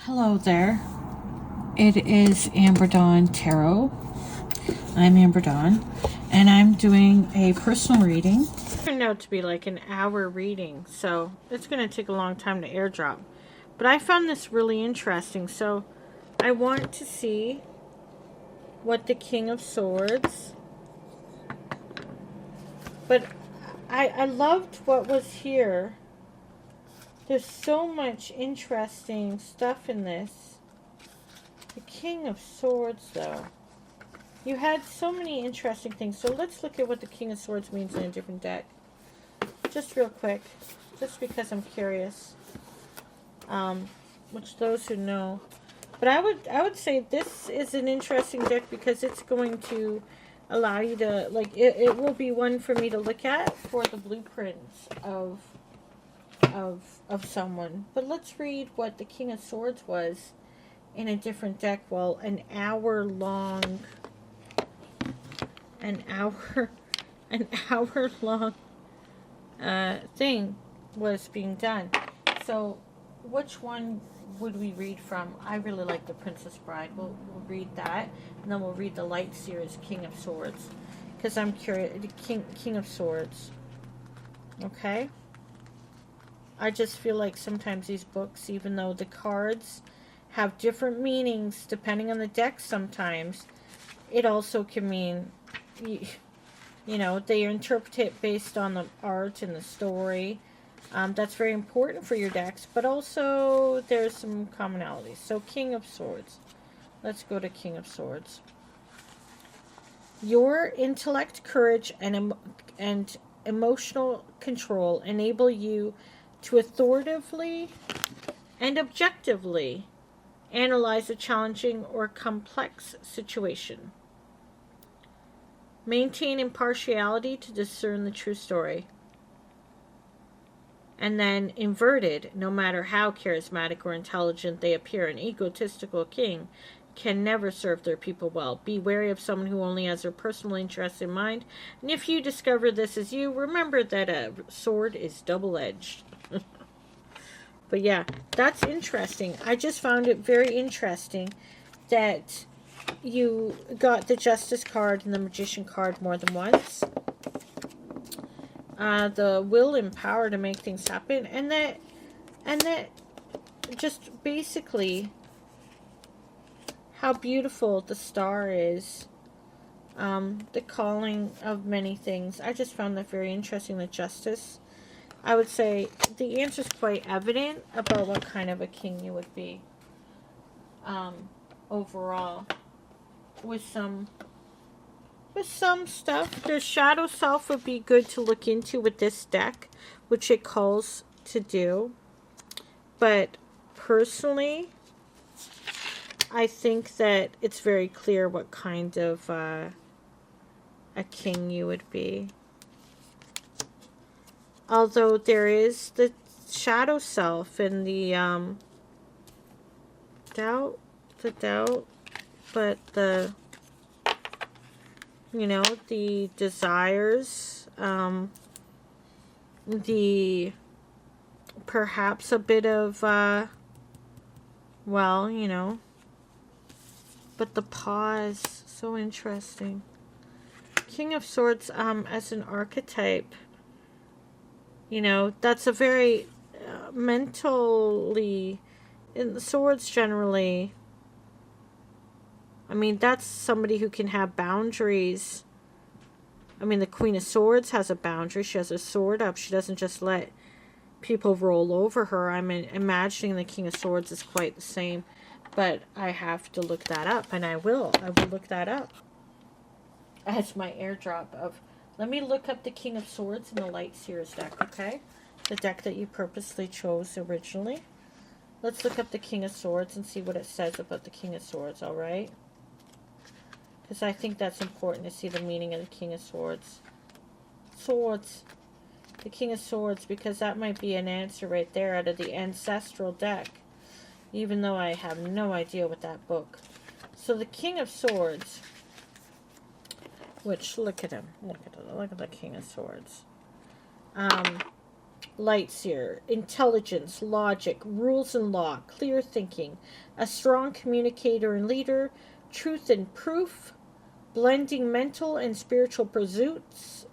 Hello there. It is Amber Dawn Tarot. I'm Amber Dawn, and I'm doing a personal reading. It turned out to be like an hour reading, so it's going to take a long time to airdrop. But I found this really interesting, so I want to see what the King of Swords... But I loved what was here. There's so much interesting stuff in this. The King of Swords, though. You had so many interesting things. So let's look at what the King of Swords means in a different deck. Just real quick. Just because I'm curious. Which those who know. But I would say this is an interesting deck because it's going to allow you to, like, it will be one for me to look at for the blueprints of someone. But let's read what the King of Swords was in a different deck. Well, an hour long thing was being done. So which one would we read from? I really like the Princess Bride. We'll read that, and then we'll read the Light Series King of Swords, because I'm curious. The King of Swords. Okay. I just feel like sometimes these books, even though the cards have different meanings depending on the deck, sometimes it also can mean, you know, they interpret it based on the art and the story. That's very important for your decks, but also there's some commonalities. So King of Swords. Let's go to King of Swords. Your intellect, courage, and emotional control enable you to authoritatively and objectively analyze a challenging or complex situation. Maintain impartiality to discern the true story. And then inverted, no matter how charismatic or intelligent they appear, an egotistical king can never serve their people well. Be wary of someone who only has their personal interests in mind. And if you discover this is you, remember that a sword is double-edged. But yeah, that's interesting. I just found it very interesting that you got the Justice card and the Magician card more than once. The will and power to make things happen, and that just basically how beautiful the star is. The calling of many things. I just found that very interesting. The Justice. I would say the answer is quite evident about what kind of a king you would be. Overall, with some stuff, the shadow self would be good to look into with this deck, which it calls to do. But personally, I think that it's very clear what kind of a king you would be. Although there is the shadow self and the doubt, but the, you know, the desires, the perhaps a bit of well, you know, but the pause, so interesting. King of Swords as an archetype, you know, that's a very mentally, in the swords generally, I mean, that's somebody who can have boundaries. I mean, the Queen of Swords has a boundary. She has a sword up. She doesn't just let people roll over her. I'm imagining the King of Swords is quite the same. But I have to look that up, and I will look that up as my airdrop of... Let me look up the King of Swords in the Light Seers deck, okay? The deck that you purposely chose originally. Let's look up the King of Swords and see what it says about the King of Swords, alright? Because I think that's important to see the meaning of the King of Swords. Swords. The King of Swords, because that might be an answer right there out of the Ancestral deck. Even though I have no idea what that book. So the King of Swords... Which, look at him. Look at the King of Swords. Light Seer, intelligence, logic, rules and law, clear thinking, a strong communicator and leader, truth and proof, blending mental and spiritual pursuits,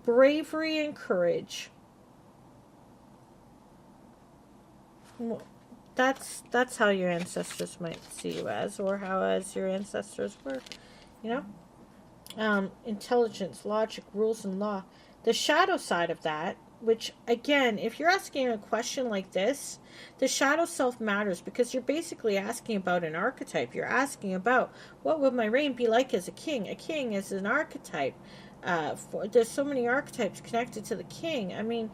bravery and courage. Well, that's how your ancestors might see you as, or how as your ancestors were, you know. Intelligence, logic, rules and law. The shadow side of that, which again, if you're asking a question like this, the shadow self matters, because you're basically asking about an archetype. You're asking about, what would my reign be like as a king? A king is an archetype. There's so many archetypes connected to the king. I mean,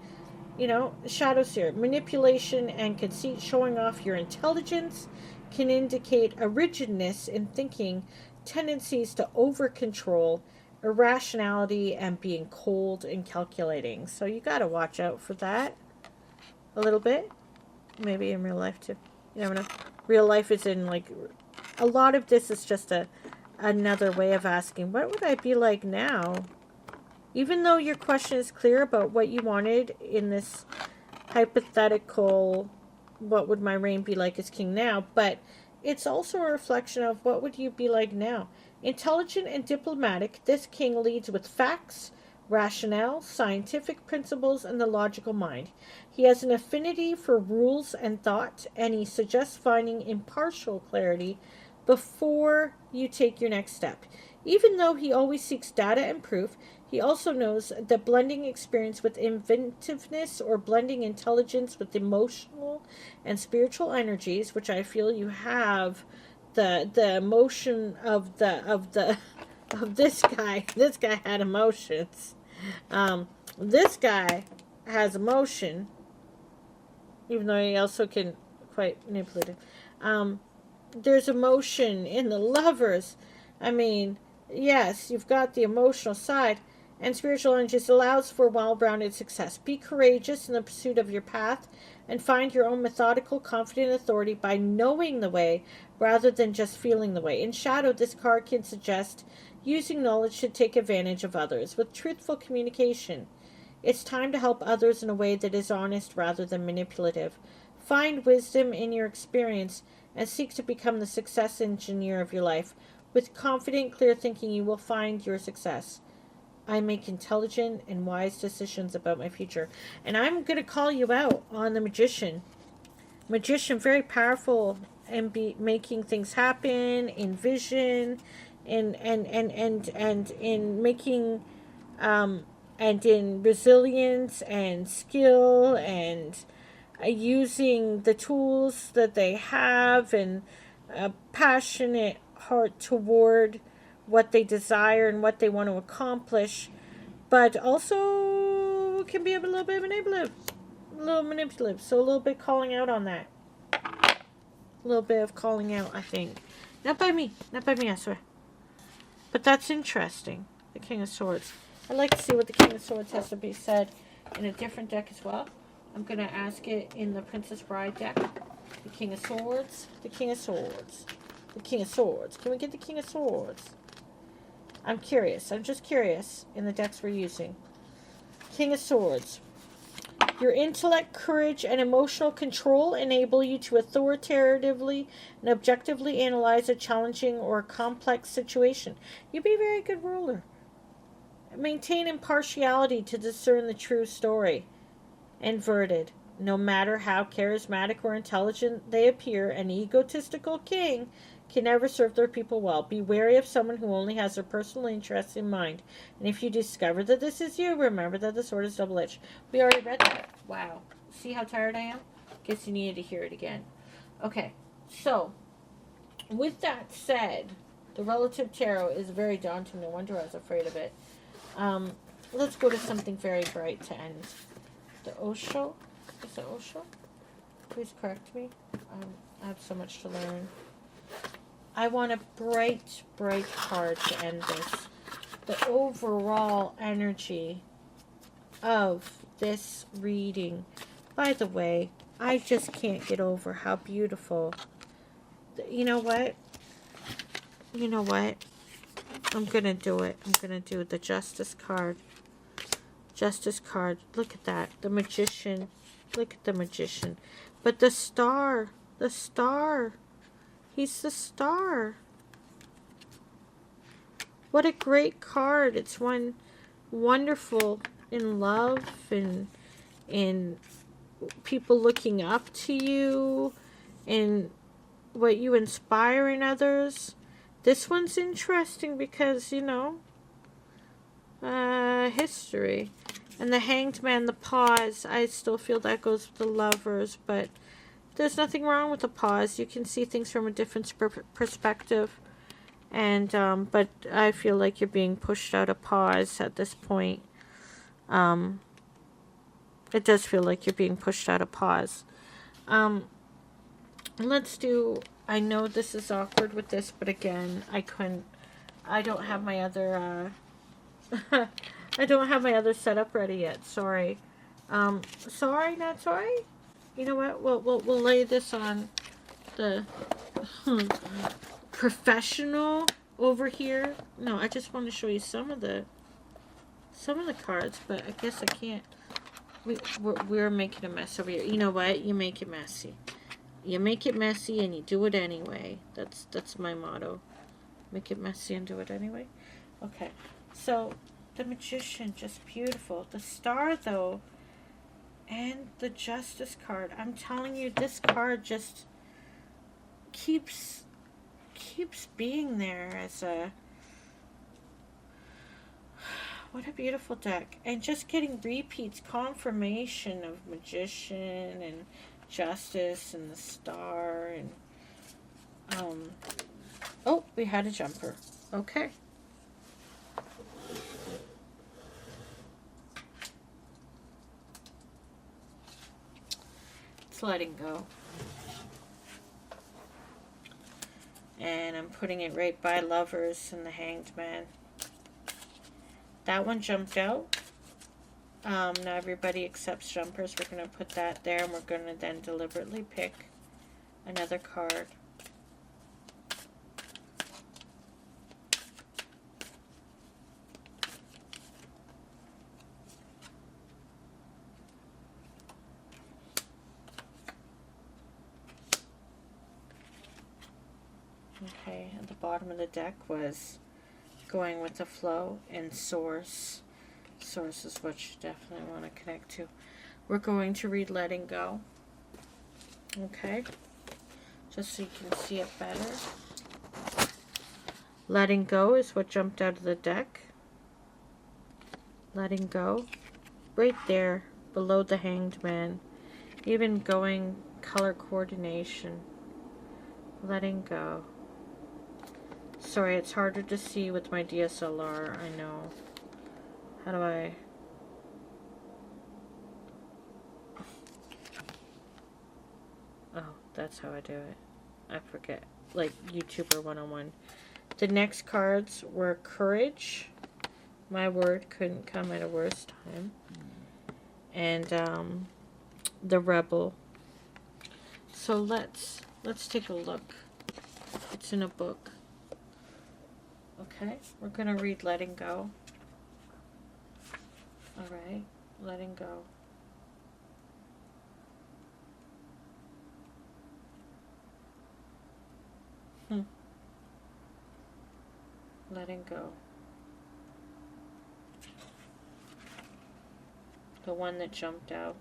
you know, shadow seer, manipulation and conceit, showing off your intelligence, can indicate a rigidness in thinking, tendencies to over control, irrationality, and being cold and calculating. So you got to watch out for that a little bit. Maybe in real life too. You never know. Real life is in, like, a lot of this is just another way of asking, what would I be like now? Even though your question is clear about what you wanted in this hypothetical, what would my reign be like as king now, but it's also a reflection of what would you be like now. Intelligent and diplomatic, this king leads with facts, rationale, scientific principles, and the logical mind. He has an affinity for rules and thought, and he suggests finding impartial clarity before you take your next step. Even though he always seeks data and proof, he also knows that blending experience with inventiveness, or blending intelligence with emotional and spiritual energies, which I feel you have, the emotion of this guy. This guy had emotions. This guy has emotion, even though he also can quite manipulate it. There's emotion in the lovers. I mean, yes, you've got the emotional side, and spiritual energies allows for well-rounded success. Be courageous in the pursuit of your path, and find your own methodical, confident authority by knowing the way rather than just feeling the way. In shadow, this card can suggest using knowledge to take advantage of others with truthful communication. It's time to help others in a way that is honest rather than manipulative. Find wisdom in your experience and seek to become the success engineer of your life. With confident, clear thinking, you will find your success. I make intelligent and wise decisions about my future. And I'm going to call you out on the magician. Magician, very powerful and making things happen in vision, and in making and in resilience and skill, and using the tools that they have, and a passionate heart toward what they desire and what they want to accomplish, but also can be a little bit manipulative. So a little bit calling out on that. A little bit of calling out, I think. Not by me, I swear. But that's interesting. The King of Swords. I'd like to see what the King of Swords has to be said in a different deck as well. I'm going to ask it in the Princess Bride deck. The King of Swords. The King of Swords. The King of Swords. Can we get the King of Swords? I'm curious. I'm just curious in the decks we're using. King of Swords. Your intellect, courage, and emotional control enable you to authoritatively and objectively analyze a challenging or complex situation. You'd be a very good ruler. Maintain impartiality to discern the true story. Inverted. No matter how charismatic or intelligent they appear, an egotistical king can never serve their people well. Be wary of someone who only has their personal interests in mind. And if you discover that this is you, remember that the sword is double-edged. We already read that. Wow. See how tired I am? Guess you needed to hear it again. Okay. So, with that said, the relative tarot is very daunting. No wonder I was afraid of it. Let's go to something very bright to end. The OSHO? Is it OSHO? Please correct me. I have so much to learn. I want a bright, bright card to end this. The overall energy of this reading. By the way, I just can't get over how beautiful. You know what? You know what? I'm going to do it. I'm going to do the Justice card. Justice card. Look at that. The Magician. Look at the Magician. But the Star. The Star. He's the Star. What a great card. It's one wonderful in love and in people looking up to you and what you inspire in others. This one's interesting because, you know, history. And the Hanged Man, the pause, I still feel that goes with the Lovers, but there's nothing wrong with the pause. You can see things from a different perspective. And, but I feel like you're being pushed out of pause at this point. It does feel like you're being pushed out of pause. Let's do, I know this is awkward with this, but again, I don't have my other, I don't have my other setup ready yet. Sorry. Sorry, not sorry. You know what? We'll lay this on the professional over here. No, I just want to show you some of the cards, but I guess I can't. We're making a mess over here. You know what? You make it messy. You make it messy and you do it anyway. That's my motto. Make it messy and do it anyway. Okay. So the Magician, just beautiful. The Star, though, and the Justice card. I'm telling you, this card just keeps being there as a... What a beautiful deck. And just getting repeats, confirmation of Magician and Justice and the Star and... Oh, we had a jumper. Okay. It's letting go. And I'm putting it right by Lovers and the Hanged Man. That one jumped out. Now everybody accepts jumpers. We're going to put that there, and we're going to then deliberately pick another card. Okay, at the bottom of the deck was going with the flow and source. Source is what you definitely want to connect to. We're going to read Letting Go. Okay, just so you can see it better. Letting Go is what jumped out of the deck. Letting go. Right there, below the Hanged Man. Even going color coordination. Letting go. Sorry, it's harder to see with my DSLR, I know. How do I... Oh, that's how I do it. I forget. Like, YouTuber 101. The next cards were Courage. My word couldn't come at a worse time. And, the Rebel. So let's take a look. It's in a book. Okay, we're going to read Letting Go. Alright, Letting Go. Letting Go. The one that jumped out.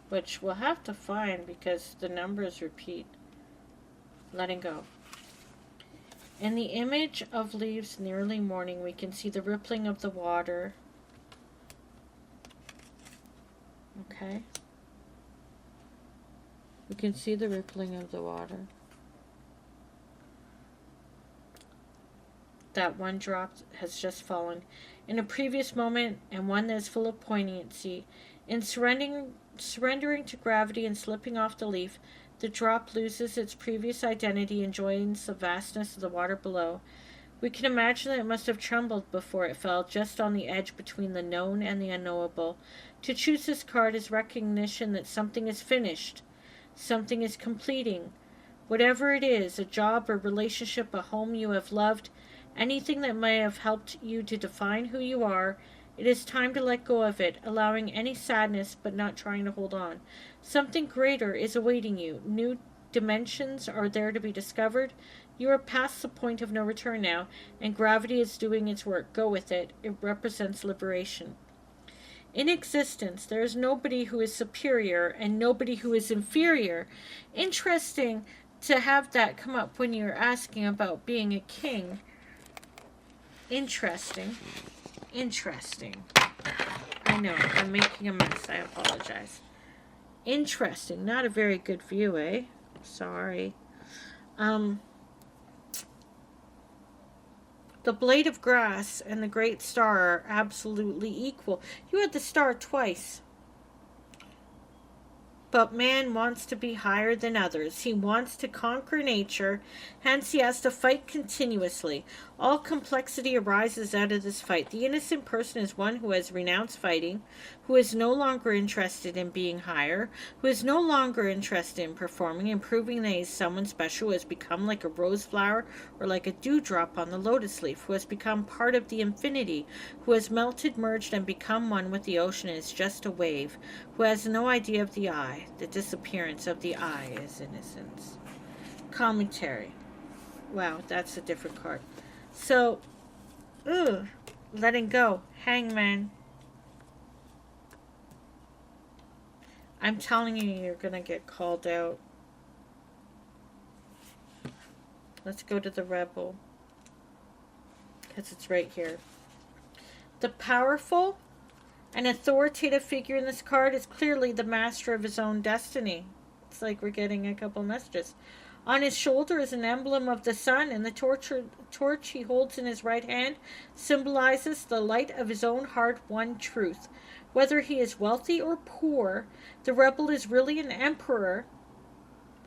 Which we'll have to find because the numbers repeat. Letting Go. In the image of leaves in the early morning, we can see the rippling of the water. Okay. We can see the rippling of the water. That one drop has just fallen. In a previous moment, and one that is full of poignancy, in surrendering to gravity and slipping off the leaf, the drop loses its previous identity and joins the vastness of the water below. We can imagine that it must have trembled before it fell, just on the edge between the known and the unknowable. To choose this card is recognition that something is finished, something is completing. Whatever it is, a job, a relationship, a home you have loved Anything that may have helped you to define who you are, it is time to let go of it, allowing any sadness but not trying to hold on. Something greater is awaiting you. New dimensions are there to be discovered. You are past the point of no return now, and gravity is doing its work. Go with it. It represents liberation. In existence, there is nobody who is superior and nobody who is inferior. Interesting to have that come up when you're asking about being a king. Interesting. Interesting. I know, I'm making a mess. I apologize. Interesting. Not a very good view, eh? Sorry. The blade of grass and the great star are absolutely equal. You had the star twice. But man wants to be higher than others. He wants to conquer nature, hence he has to fight continuously. All complexity arises out of this fight. The innocent person is one who has renounced fighting, who is no longer interested in being higher, who is no longer interested in performing and proving that he is someone special, who has become like a rose flower or like a dewdrop on the lotus leaf, who has become part of the infinity, who has melted, merged, and become one with the ocean and is just a wave, who has no idea of the I. The disappearance of the I is innocence. Commentary. Wow, that's a different card. So, letting go. Hangman. I'm telling you, you're going to get called out. Let's go to the Rebel. Because it's right here. The powerful an authoritative figure in this card is clearly the master of his own destiny. It's like we're getting a couple messages. On his shoulder is an emblem of the sun, and the torch he holds in his right hand symbolizes the light of his own hard-won truth. Whether he is wealthy or poor, the rebel is really an emperor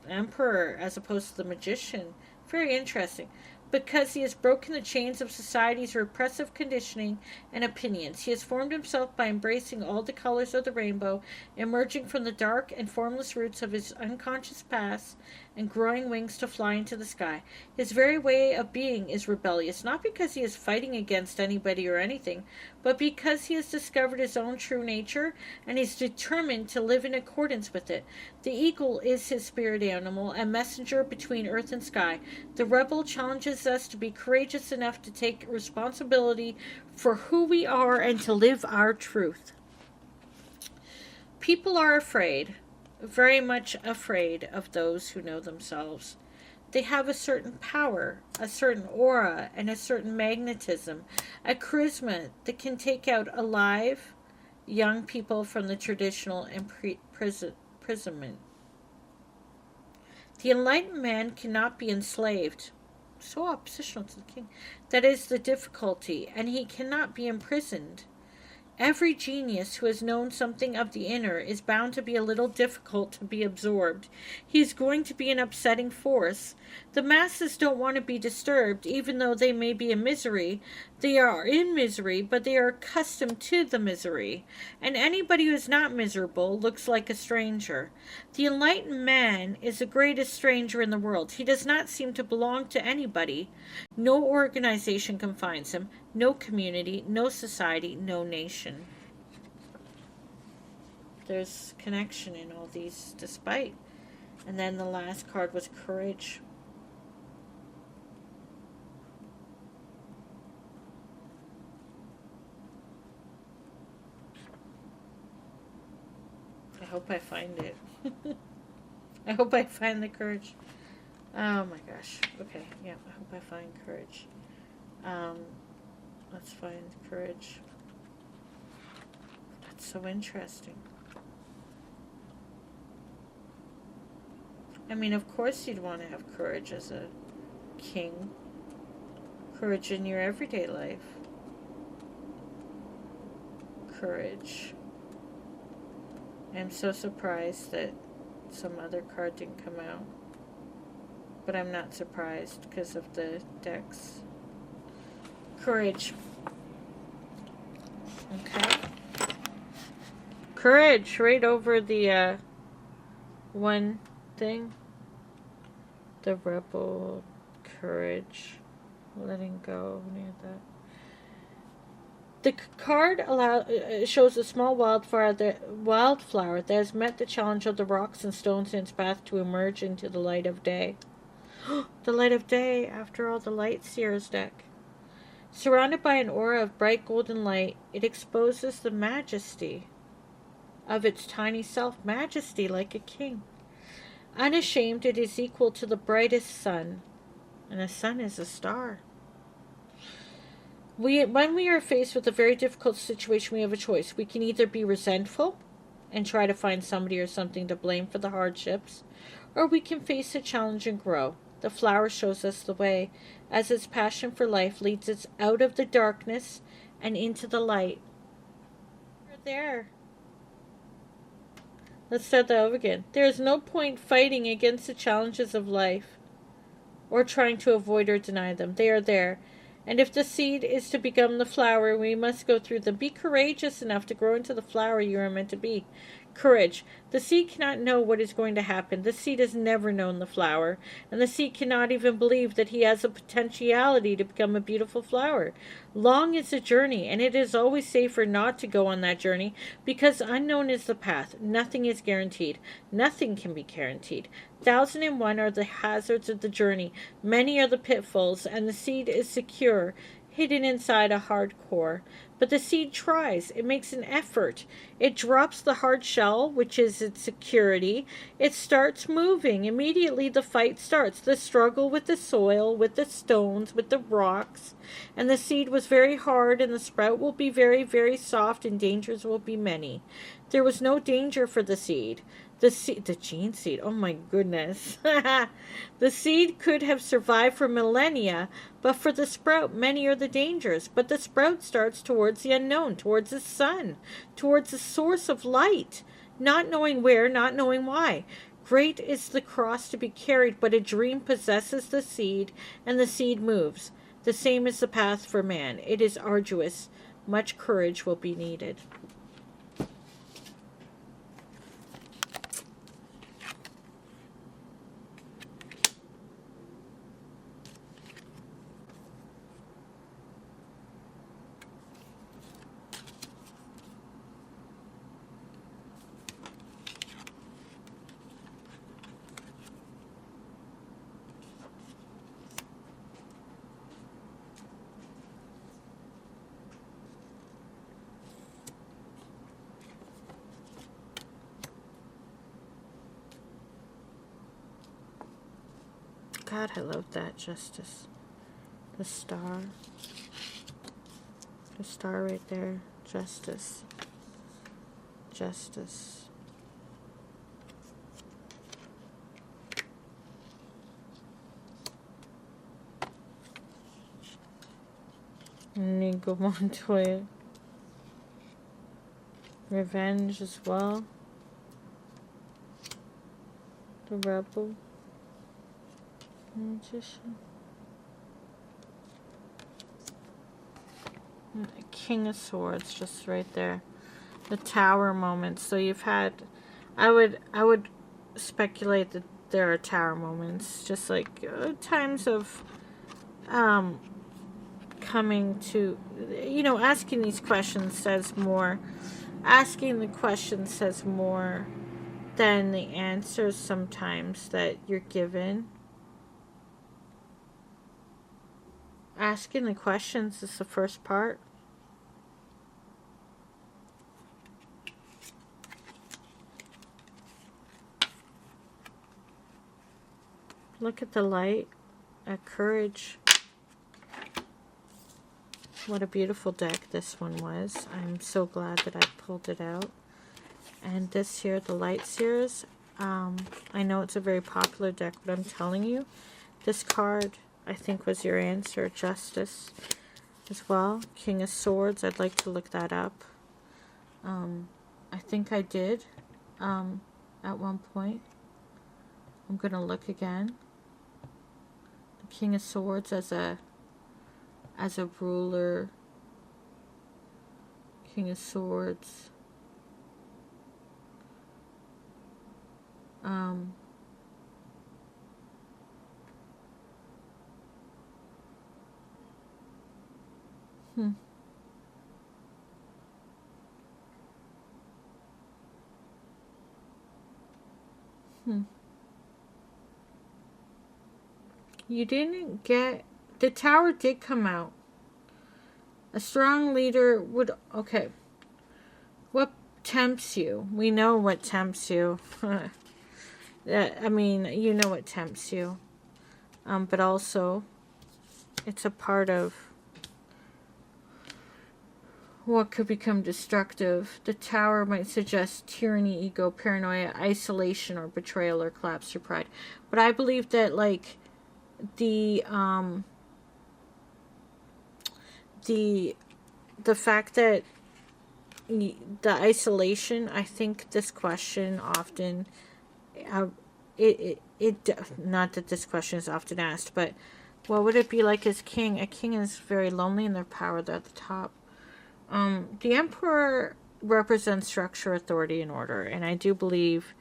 as opposed to the magician. Very interesting. Because he has broken the chains of society's repressive conditioning and opinions. He has formed himself by embracing all the colors of the rainbow, emerging from the dark and formless roots of his unconscious past and growing wings to fly into the sky. His very way of being is rebellious, not because he is fighting against anybody or anything, but because he has discovered his own true nature and is determined to live in accordance with it. The eagle is his spirit animal, a messenger between earth and sky. The rebel challenges us to be courageous enough to take responsibility for who we are and to live our truth. People are afraid, very much afraid of those who know themselves. They have a certain power, a certain aura, and a certain magnetism, a charisma that can take out alive young people from the traditional imprisonment. The enlightened man cannot be enslaved. So oppositional to the king. That is the difficulty, and he cannot be imprisoned. Every genius who has known something of the inner is bound to be a little difficult to be absorbed. He is going to be an upsetting force. The masses don't want to be disturbed, even though they may be in misery. They are in misery, but they are accustomed to the misery. And anybody who is not miserable looks like a stranger. The enlightened man is the greatest stranger in the world. He does not seem to belong to anybody. No organization confines him. No community, no society, no nation. There's connection in all these, despite. And then the last card was courage. I hope I find it. I hope I find the courage. Oh my gosh. Okay, yeah, I hope I find courage. Let's find courage. That's so interesting. I mean, of course you'd want to have courage as a king. Courage in your everyday life. Courage. I'm so surprised that some other card didn't come out. But I'm not surprised because of the decks. Courage. Okay. Courage, right over the one thing. The rebel, courage. letting go near that. The card shows a small wildflower that has met the challenge of the rocks and stones in its path to emerge into the light of day. The light of day, after all, the Light Seer's deck. Surrounded by an aura of bright golden light, it exposes the majesty of its tiny self, majesty like a king. Unashamed, it is equal to the brightest sun, and a sun is a star. When we are faced with a very difficult situation, we have a choice. We can either be resentful and try to find somebody or something to blame for the hardships, or we can face a challenge and grow. The flower shows us the way, as its passion for life leads us out of the darkness and into the light. We're there. Let's start that over again. There is no point fighting against the challenges of life or trying to avoid or deny them. They are there. And if the seed is to become the flower, we must go through them. Be courageous enough to grow into the flower you are meant to be. Courage. The seed cannot know what is going to happen. The seed has never known the flower, and the seed cannot even believe that he has a potentiality to become a beautiful flower. Long is the journey, and it is always safer not to go on that journey, because unknown is the path. Nothing is guaranteed. Nothing can be guaranteed. 1,001 are the hazards of the journey. Many are the pitfalls, and the seed is secure, hidden inside a hard core. But the seed tries. It makes an effort. It drops the hard shell, which is its security. It starts moving. Immediately the fight starts. The struggle with the soil, with the stones, with the rocks. And the seed was very hard, and the sprout will be very, very soft, and dangers will be many. There was no danger for the seed. The gene seed, oh my goodness. The seed could have survived for millennia, but for the sprout, many are the dangers. But the sprout starts towards the unknown, towards the sun, towards the source of light, not knowing where, not knowing why. Great is the cross to be carried, but a dream possesses the seed, and the seed moves. The same is the path for man. It is arduous. Much courage will be needed. God, I love that justice. The star. The star right there. Justice. Justice. Inigo Montoya. Revenge as well. The rebel. Magician. King of Swords, just right there. The Tower moments. So you've had, I would speculate that there are Tower moments, just like times of coming to, asking these questions says more. Asking the question says more than the answers sometimes that you're given. Asking the questions is the first part. Look at the light, at courage. What a beautiful deck this one was. I'm so glad that I pulled it out. And this here, the Light Seers. I know it's a very popular deck, but I'm telling you, this card, I think, was your answer. Justice as well. King of Swords. I'd like to look that up. I think I did at one point. I'm going to look again. The King of Swords as a ruler. King of Swords. Hmm. Hmm. You didn't get... The Tower did come out. A strong leader would... Okay. What tempts you? We know what tempts you. I mean, you know what tempts you. But also, it's a part of what could become destructive. The Tower might suggest tyranny, ego, paranoia, isolation, or betrayal, or collapse your pride. But I believe that, like, the fact that the isolation, I think this question often, not that this question is often asked, but what would it be like as king? A king is very lonely in their power. They're at the top. The emperor represents structure, authority, and order, and I do believe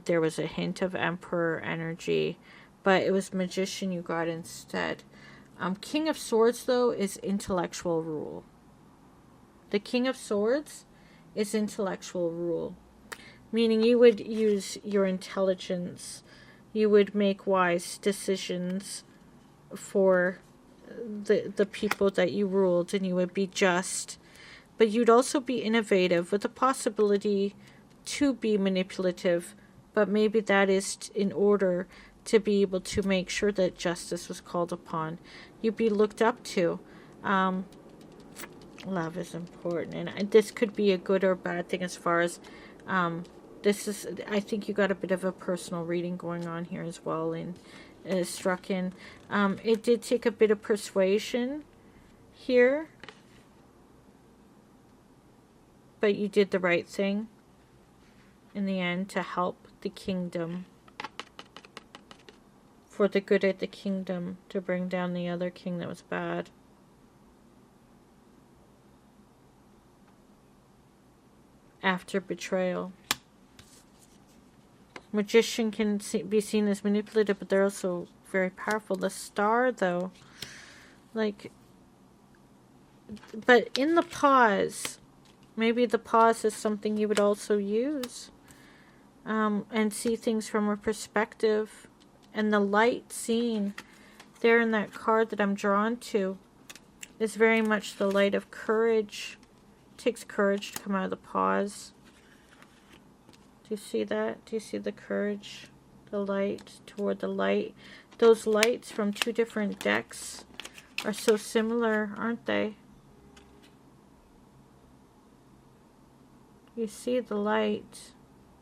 there was a hint of emperor energy, but it was magician you got instead. King of Swords, though, is intellectual rule. The King of Swords is intellectual rule, meaning you would use your intelligence, you would make wise decisions for the people that you ruled, and you would be just, but you'd also be innovative with the possibility to be manipulative, but maybe that is in order to be able to make sure that justice was called upon. You'd be looked up to. Love is important, and this could be a good or bad thing as far as this is. I think you got a bit of a personal reading going on here as well, and struck in. It did take a bit of persuasion here, but you did the right thing in the end to help the kingdom, for the good of the kingdom, to bring down the other king that was bad. After betrayal. Magician can be seen as manipulative, but they're also very powerful. The Star, though, like, but in the pause, maybe the pause is something you would also use, and see things from a perspective. And the light seen there in that card that I'm drawn to is very much the light of courage. It takes courage to come out of the pause. Do you see that? Do you see the courage? The light toward the light. Those lights from two different decks are so similar, aren't they? You see the light,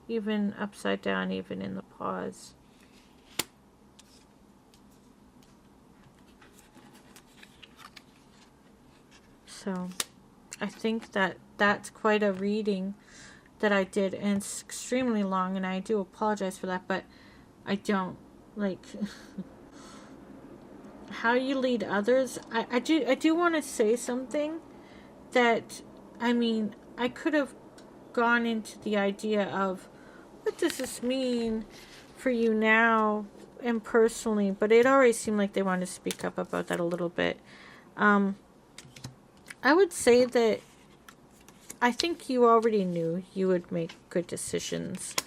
even upside down, even in the pause. So, I think that that's quite a reading that I did, and it's extremely long, and I do apologize for that, but I don't, like, how you lead others. I do want to say something that, I mean, I could have gone into the idea of, what does this mean for you now and personally, but it already seemed like they wanted to speak up about that a little bit. I would say that I think you already knew you would make good decisions,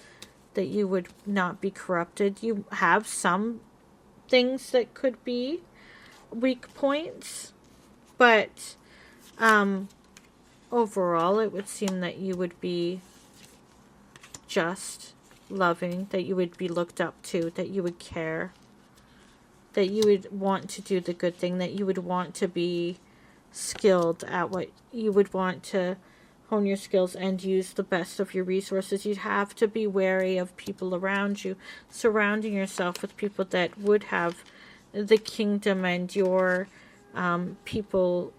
that you would not be corrupted. You have some things that could be weak points, but overall it would seem that you would be just, loving, that you would be looked up to, that you would care, that you would want to do the good thing, that you would want to be skilled at what you would want to hone your skills and use the best of your resources. You'd have to be wary of people around you, surrounding yourself with people that would have the kingdom and your people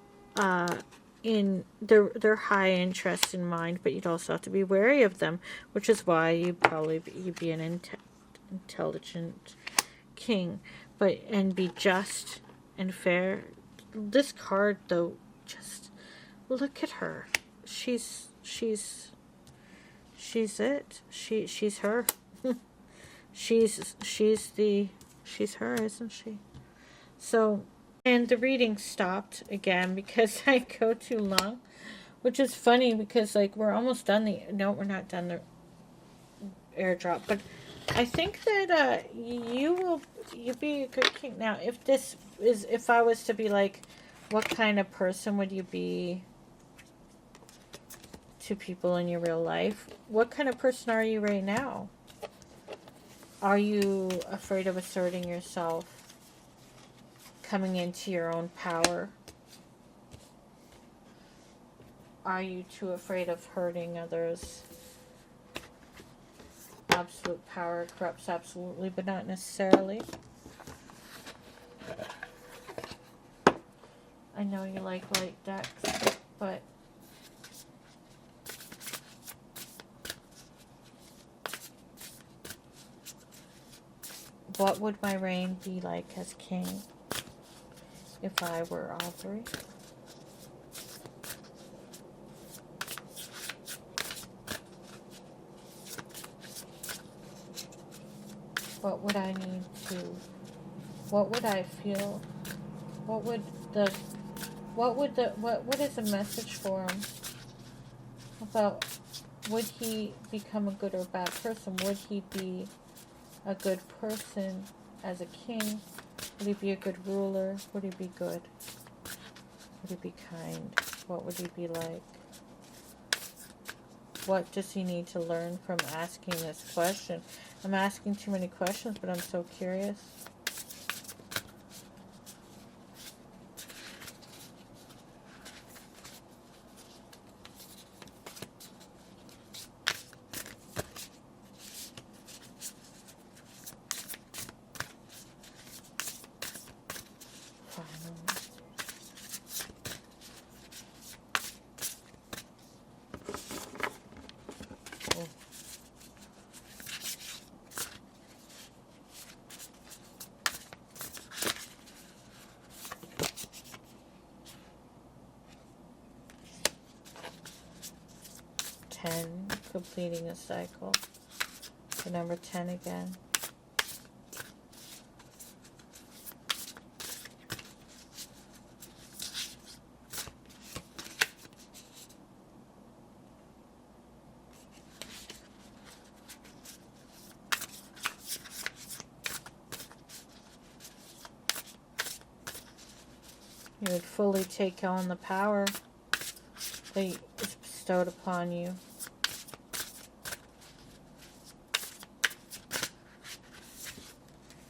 in their high interest in mind, but you'd also have to be wary of them, which is why you'd be an intelligent king, and be just and fair. This card, though, just look at her. She's it. She's her. she's her, isn't she? So And the reading stopped again because I go too long, which is funny because like we're almost done the no, we're not done the airdrop, but I think that you'd be a good king. Now, if I was to be like, what kind of person would you be to people in your real life? What kind of person are you right now? Are you afraid of asserting yourself, coming into your own power? Are you too afraid of hurting others? Absolute power corrupts absolutely, but not necessarily. I know you like light decks, but what would my reign be like as king if I were Aubrey? What would I need to, what would I feel, what is a message for him about, would he become a good or bad person? Would he be a good person as a king? Would he be a good ruler? Would he be good? Would he be kind? What would he be like? What does he need to learn from asking this question? I'm asking too many questions, but I'm so curious. Completing a cycle. The number 10 again. You would fully take on the power that is bestowed upon you.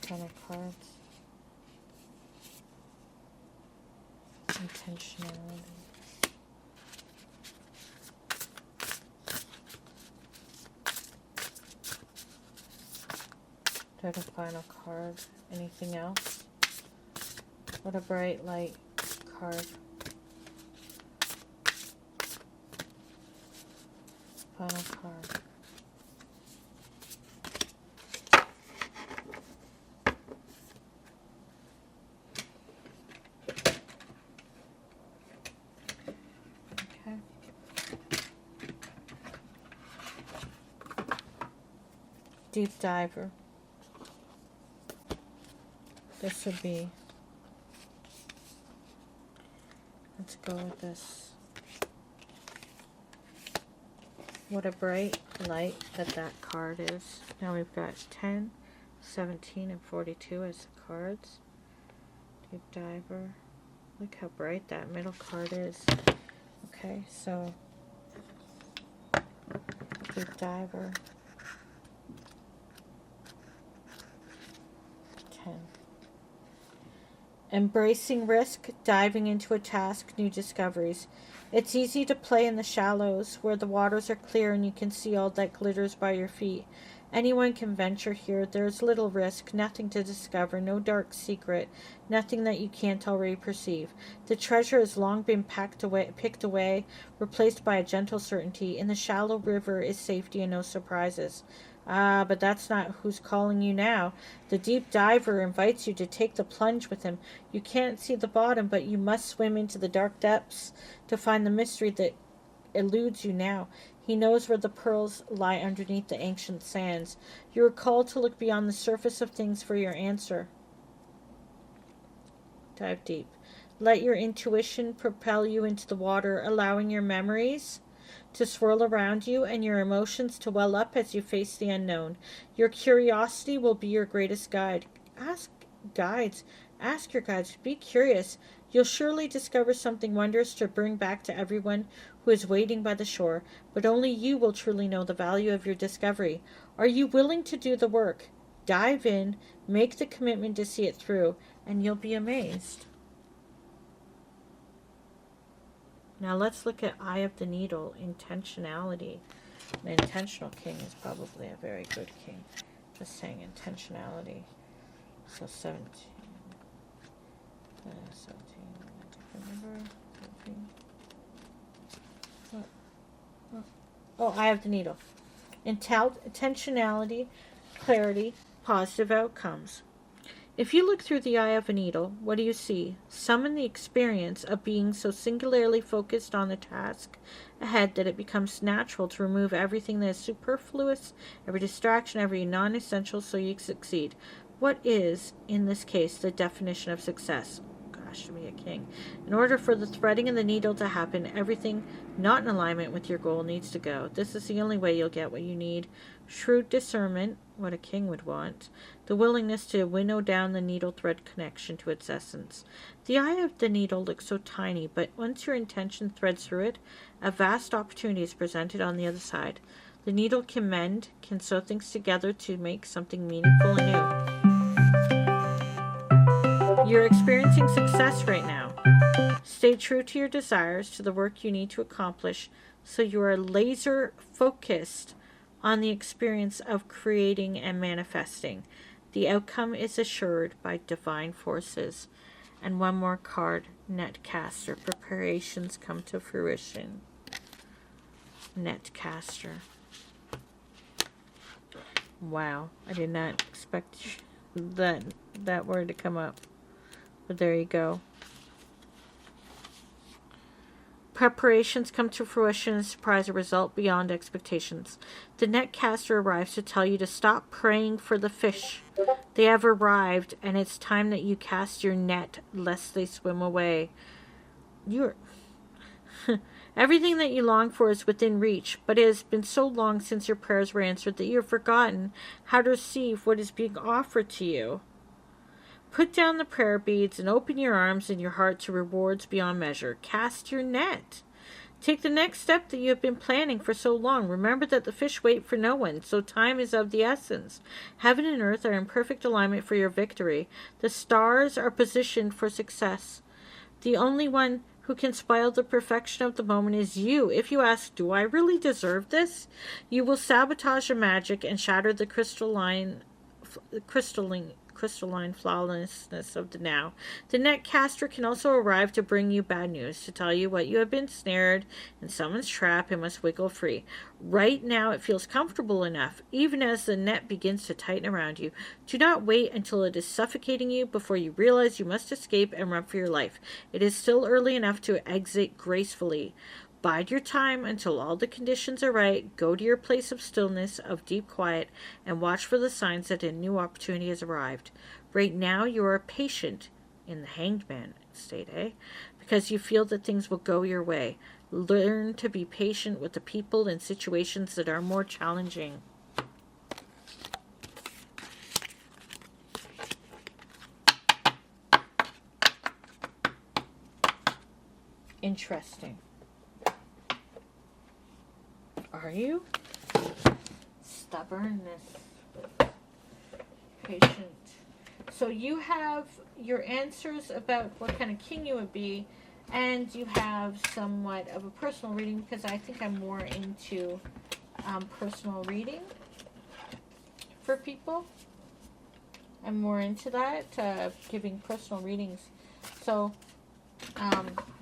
Ten of cards. Intentionality. Third and final card. Anything else? What a bright light card. Final card. Okay. Deep diver. This would be, let's go with this. What a bright light that card is. Now we've got 10, 17, and 42 as the cards. Deep diver. Look how bright that middle card is. Okay, so deep diver. 10. Embracing risk, diving into a task, new discoveries. It's easy to play in the shallows, where the waters are clear and you can see all that glitters by your feet. Anyone can venture here. There is little risk, nothing to discover, no dark secret, nothing that you can't already perceive. The treasure has long been picked away, replaced by a gentle certainty. In the shallow river is safety and no surprises. Ah, but that's not who's calling you now. The deep diver invites you to take the plunge with him. You can't see the bottom, but you must swim into the dark depths to find the mystery that eludes you now. He knows where the pearls lie underneath the ancient sands. You are called to look beyond the surface of things for your answer. Dive deep. Let your intuition propel you into the water, allowing your memories to swirl around you and your emotions to well up as you face the unknown. Your curiosity will be your greatest guide. Ask guides. Ask your guides. Be curious. You'll surely discover something wondrous to bring back to everyone who is waiting by the shore, but only you will truly know the value of your discovery. Are you willing to do the work? Dive in, make the commitment to see it through, and you'll be amazed. Now let's look at Eye of the Needle, intentionality. An intentional king is probably a very good king. Just saying intentionality. So 17. 17. Remember? 17. What? Oh, Eye of the Needle. Intentionality, clarity, positive outcomes. If you look through the eye of a needle, what do you see? Summon the experience of being so singularly focused on the task ahead that it becomes natural to remove everything that is superfluous, every distraction, every non-essential, so you succeed. What is, in this case, the definition of success? To be a king. In order for the threading of the needle to happen, everything not in alignment with your goal needs to go. This is the only way you'll get what you need. Shrewd discernment, what a king would want. The willingness to winnow down the needle thread connection to its essence. The eye of the needle looks so tiny, but once your intention threads through it, a vast opportunity is presented on the other side. The needle can mend, can sew things together to make something meaningful and new. You're experiencing success right now. Stay true to your desires, to the work you need to accomplish, so you are laser focused on the experience of creating and manifesting. The outcome is assured by divine forces. And one more card, Netcaster. Preparations come to fruition. Netcaster. Wow, I did not expect that word to come up. But there you go. Preparations come to fruition and surprise a result beyond expectations. The netcaster arrives to tell you to stop praying for the fish. They have arrived, and it's time that you cast your net lest they swim away. Everything that you long for is within reach, but it has been so long since your prayers were answered that you have forgotten how to receive what is being offered to you. Put down the prayer beads and open your arms and your heart to rewards beyond measure. Cast your net. Take the next step that you have been planning for so long. Remember that the fish wait for no one, so time is of the essence. Heaven and earth are in perfect alignment for your victory. The stars are positioned for success. The only one who can spoil the perfection of the moment is you. If you ask, do I really deserve this? You will sabotage the magic and shatter the crystalline flawlessness of the now. The netcaster can also arrive to bring you bad news, to tell you what you have been snared in someone's trap and must wiggle free. Right now it feels comfortable enough, even as the net begins to tighten around you. Do not wait until it is suffocating you before you realize you must escape and run for your life. It is still early enough to exit gracefully. Bide your time until all the conditions are right. Go to your place of stillness, of deep quiet, and watch for the signs that a new opportunity has arrived. Right now, you are patient in the hanged man state, because you feel that things will go your way. Learn to be patient with the people and situations that are more challenging. Interesting. Are you? Stubbornness. Patient. So you have your answers about what kind of king you would be, and you have somewhat of a personal reading, because I think I'm more into personal reading for people. I'm more into that, giving personal readings. So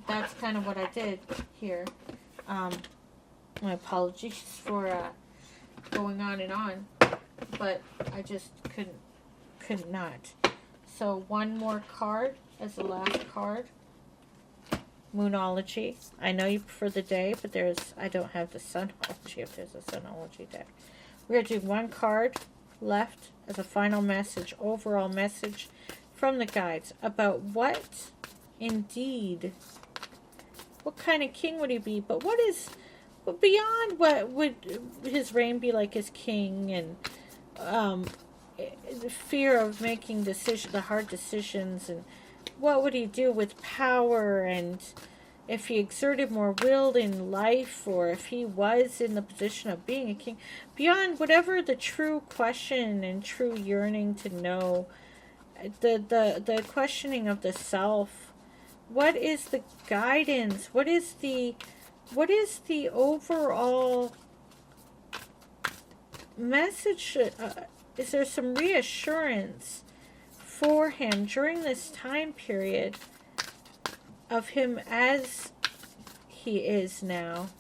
that's kind of what I did here. My apologies for going on and on, but I just couldn't not. So one more card as the last card. Moonology. I know you prefer the day, but I don't have the Sunology if there's a Sunology deck. We're going to do one card left as a final message, overall message from the guides about what indeed, what kind of king would he be, but what is, but beyond what would his reign be like as king, and the fear of making the hard decisions, and what would he do with power, and if he exerted more will in life, or if he was in the position of being a king, beyond whatever the true question and true yearning to know, the questioning of the self. What is the guidance? What is the overall message? Is there some reassurance for him during this time period of him as he is now,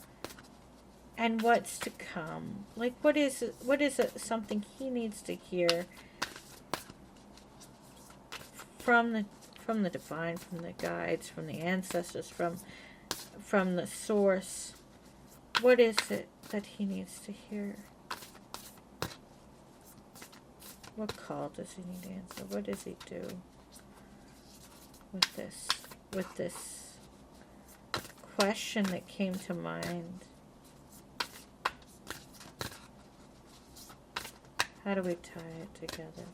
and what's to come? Like, what is it, something he needs to hear from the divine, from the guides, from the ancestors, from the source? What is it that he needs to hear? What call does he need to answer? What does he do with this question that came to mind? How do we tie it together?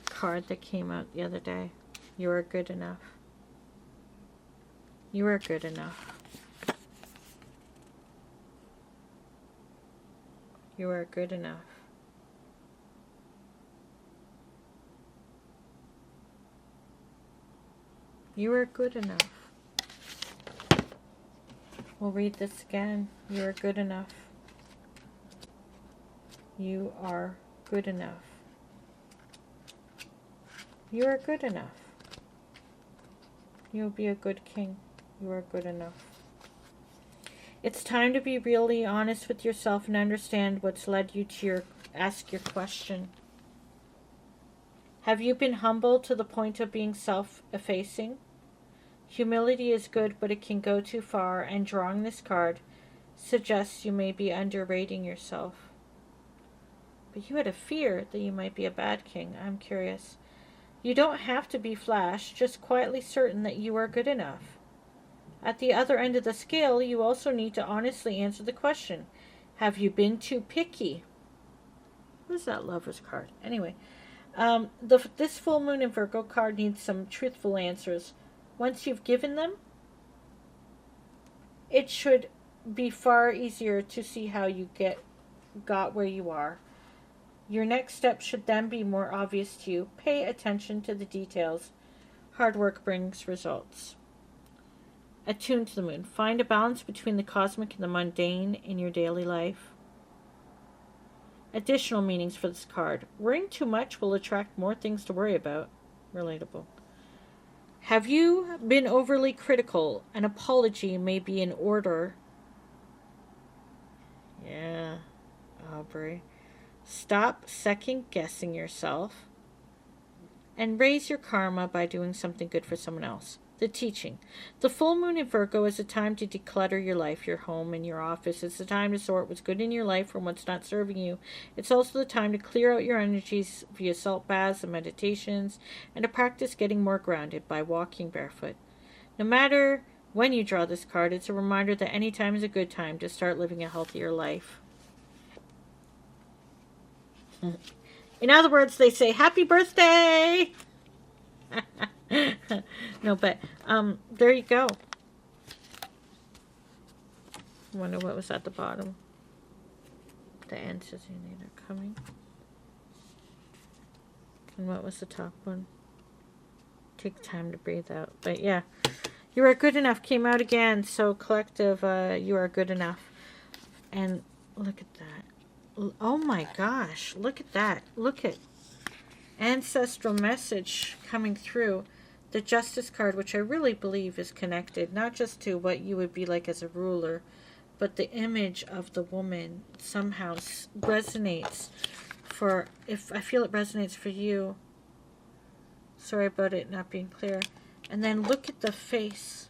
Card that came out the other day. You are good enough. You are good enough. You are good enough. You are good enough. We'll read this again. You are good enough. You are good enough. You are good enough. You'll be a good king. You are good enough. It's time to be really honest with yourself and understand what's led you to ask your question. Have you been humble to the point of being self-effacing? Humility is good, but it can go too far, and drawing this card suggests you may be underrating yourself. But you had a fear that you might be a bad king. I'm curious. You don't have to be flash, just quietly certain that you are good enough. At the other end of the scale, you also need to honestly answer the question. Have you been too picky? Who's that Lover's card? Anyway, this full moon in Virgo card needs some truthful answers. Once you've given them, it should be far easier to see how you got where you are. Your next step should then be more obvious to you. Pay attention to the details. Hard work brings results. Attune to the moon. Find a balance between the cosmic and the mundane in your daily life. Additional meanings for this card. Worrying too much will attract more things to worry about. Relatable. Have you been overly critical? An apology may be in order. Yeah, Aubrey. Stop second-guessing yourself and raise your karma by doing something good for someone else. The teaching. The full moon in Virgo is a time to declutter your life, your home, and your office. It's the time to sort what's good in your life from what's not serving you. It's also the time to clear out your energies via salt baths and meditations, and to practice getting more grounded by walking barefoot. No matter when you draw this card, it's a reminder that any time is a good time to start living a healthier life. In other words, they say, happy birthday! No, but, there you go. I wonder what was at the bottom. The answers you need are coming. And what was the top one? Take time to breathe out. But yeah, You are good enough came out again. So collective, you are good enough. And look at that. Oh my gosh. Look at that. Look at ancestral message coming through. The Justice card, which I really believe is connected, not just to what you would be like as a ruler, but the image of the woman somehow resonates for, if I feel it resonates for you. Sorry about it not being clear. And then look at the face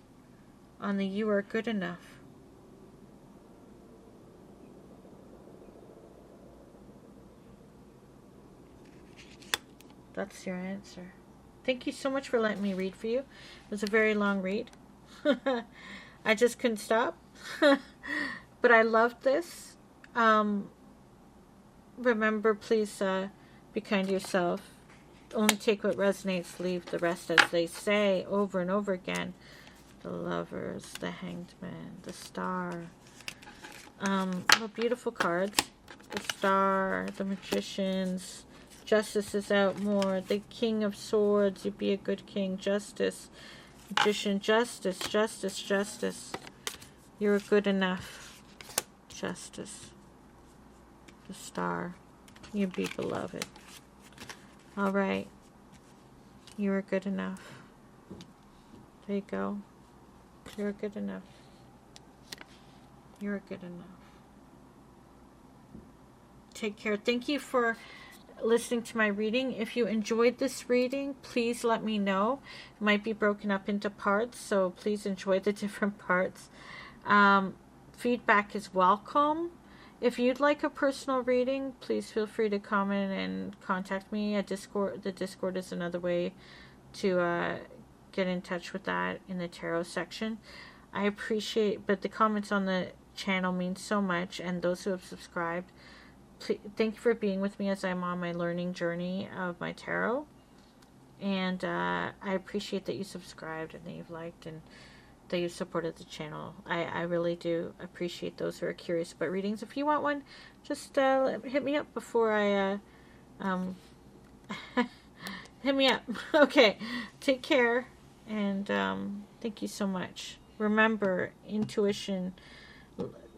on the you are good enough. That's your answer. Thank you so much for letting me read for you. It was a very long read. I just couldn't stop. But I loved this. Remember, please be kind to yourself. Only take what resonates, leave the rest, as they say over and over again. The Lovers, the Hanged Man, the Star. What beautiful cards. The Star, the Magicians. Justice is out more. The King of Swords. You be a good king. Justice. Magician. Justice. Justice. Justice. You're good enough. Justice. The Star. You be beloved. All right. You are good enough. There you go. You're good enough. You're good enough. Take care. Thank you for listening to my reading. If you enjoyed this reading, please let me know. It might be broken up into parts, so please enjoy the different parts. Feedback is welcome. If you'd like a personal reading, please feel free to comment and contact me at Discord. The Discord is another way to get in touch with that in the tarot section. I appreciate, but the comments on the channel mean so much, and those who have subscribed, thank you for being with me as I'm on my learning journey of my tarot. And I appreciate that you subscribed and that you've liked and that you've supported the channel. I really do appreciate those who are curious about readings. If you want one, just hit me up before I hit me up. Okay, take care, and thank you so much. Remember, intuition.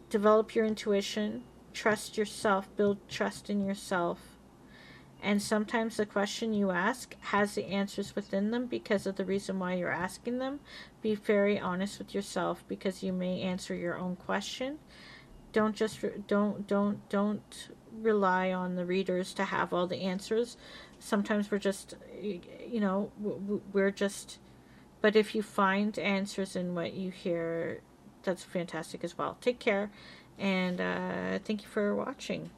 Develop your intuition. Trust yourself. Build trust in yourself. And sometimes the question you ask has the answers within them because of the reason why you're asking them. Be very honest with yourself, because you may answer your own question. Don't just don't rely on the readers to have all the answers. Sometimes we're just, we're just. But if you find answers in what you hear, that's fantastic as well. Take care, and thank you for watching.